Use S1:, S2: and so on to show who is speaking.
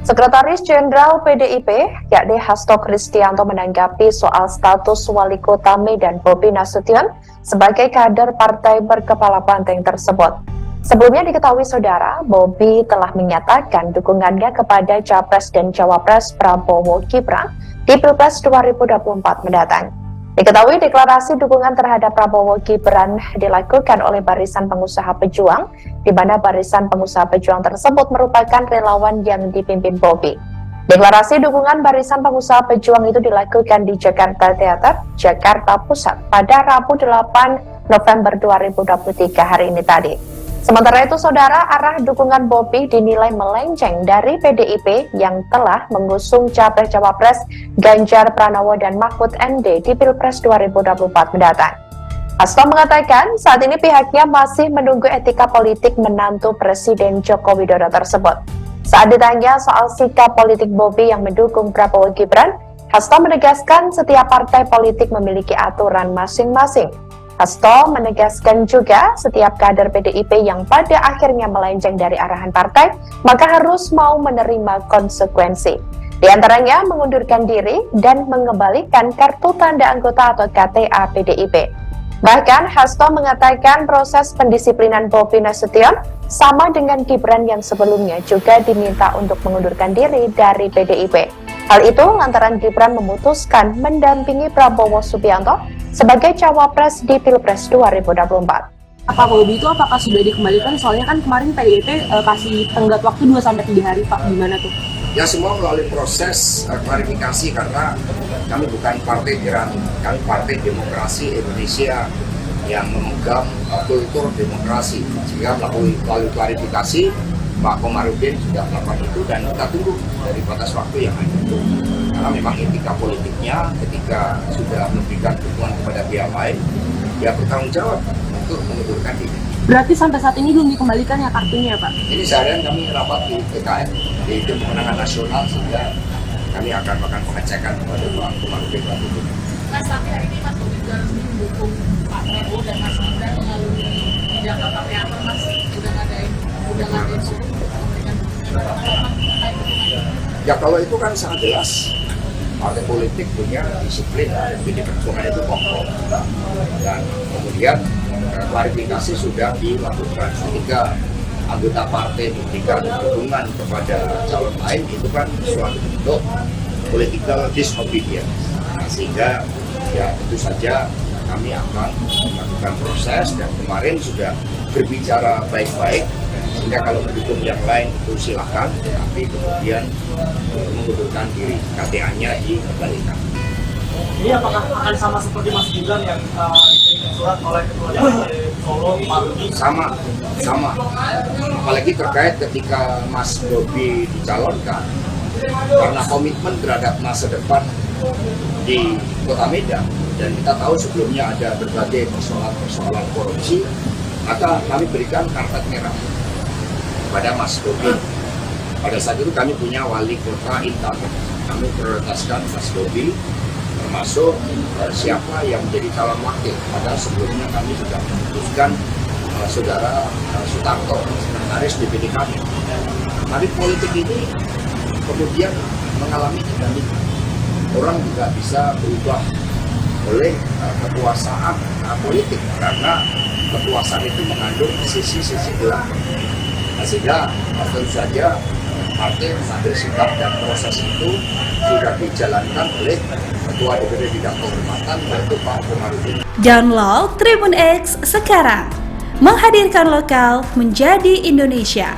S1: Sekretaris Jenderal PDIP, yakni Hasto Kristianto menanggapi soal status Wali Kota Medan Bobi Nasution sebagai kader partai berkepala banteng tersebut. Sebelumnya diketahui saudara, Bobi telah menyatakan dukungannya kepada Capres dan Cawapres Prabowo Gibran di Pilpres 2024 mendatang. Diketahui deklarasi dukungan terhadap Prabowo Gibran dilakukan oleh Barisan Pengusaha Pejuang, di mana Barisan Pengusaha Pejuang tersebut merupakan relawan yang dipimpin Bobi. Deklarasi dukungan Barisan Pengusaha Pejuang itu dilakukan di Jakarta Theater, Jakarta Pusat pada Rabu 8 November 2023 hari ini tadi. Sementara itu, saudara, arah dukungan Bobi dinilai melenceng dari PDIP yang telah mengusung Capres-Cawapres Ganjar Pranowo dan Mahfud MD di Pilpres 2024 mendatang. Hasto mengatakan saat ini pihaknya masih menunggu etika politik menantu Presiden Joko Widodo tersebut. Saat ditanya soal sikap politik Bobi yang mendukung Prabowo Gibran, Hasto menegaskan setiap partai politik memiliki aturan masing-masing. Hasto menegaskan juga setiap kader PDIP yang pada akhirnya melenceng dari arahan partai, maka harus mau menerima konsekuensi. Di antaranya mengundurkan diri dan mengembalikan kartu tanda anggota atau KTA PDIP. Bahkan Hasto mengatakan proses pendisiplinan Bobi Nasution sama dengan Gibran yang sebelumnya juga diminta untuk mengundurkan diri dari PDIP. Hal itu lantaran Gibran memutuskan mendampingi Prabowo Subianto sebagai Cawapres di Pilpres 2024.
S2: Pak Bobi itu apakah sudah dikembalikan? Soalnya kan kemarin PDIP kasih tenggat waktu 2-3 hari, Pak. Gimana tuh?
S3: Ya, semua melalui proses klarifikasi karena kami bukan partai tirani, kami partai demokrasi Indonesia yang memegang kultur demokrasi. Sehingga melalui klarifikasi, Pak Komarudin sudah melakukan itu dan kita tunggu dari batas waktu yang ada itu. Karena memang etika politiknya ketika sudah memberikan dukungan kepada pihak lain, dia bertanggung jawab untuk mengundurkan diri.
S2: Berarti sampai saat ini belum dikembalikan ya kartunya, Pak?
S3: Ini seharian kami rapat di TKN, di Tim Pemenangan Nasional, sehingga kami akan melakukan pengecekan kepada Pak Komarudin.
S4: Mas, tapi hari ini Mas Bobi juga resmi mendukung Pak Prabowo dan Mas Gibran melalui Jakarta Theater, Mas. Udah ngadain
S3: Ya, kalau itu kan sangat jelas. Partai politik punya disiplin, PD Perjuangan itu kokoh. Dan kemudian klarifikasi sudah dilakukan. Ketika anggota partai memberikan dukungan kepada calon lain, itu kan suatu bentuk political disobedience. Nah, sehingga ya tentu saja kami akan melakukan proses dan kemarin sudah berbicara baik-baik. Sehingga kalau mendukung yang lain itu silakan, tapi kemudian mengundurkan diri, KTA-nya dikembalikan.
S5: Ini apakah akan sama seperti Mas Gibran yang dikirim surat oleh Ketua DPD Solo, Pak Rudi?
S3: Sama. Apalagi terkait ketika Mas Bobi dicalonkan, karena komitmen terhadap masa depan di Kota Medan, dan kita tahu sebelumnya ada berbagai persoalan korupsi, maka kami berikan karpet merah pada Mas Bobi. Pada saat itu kami punya wali kota incumbent. Kami prioritaskan Mas Bobi, termasuk siapa yang menjadi calon wakil. Padahal sebelumnya kami sudah memutuskan saudara Sutarto, sekretaris DPD kami. Tapi politik ini kemudian mengalami dinamika. Orang juga bisa berubah oleh kekuasaan politik karena kekuasaan itu mengandung sisi-sisi gelap. Sehingga tentu saja partai mengambil sikap dan proses itu sudah dijalankan oleh Ketua DPD Bidang Kehormatan yaitu Pak Komarudin.
S6: Download Tribun X sekarang, menghadirkan lokal menjadi Indonesia.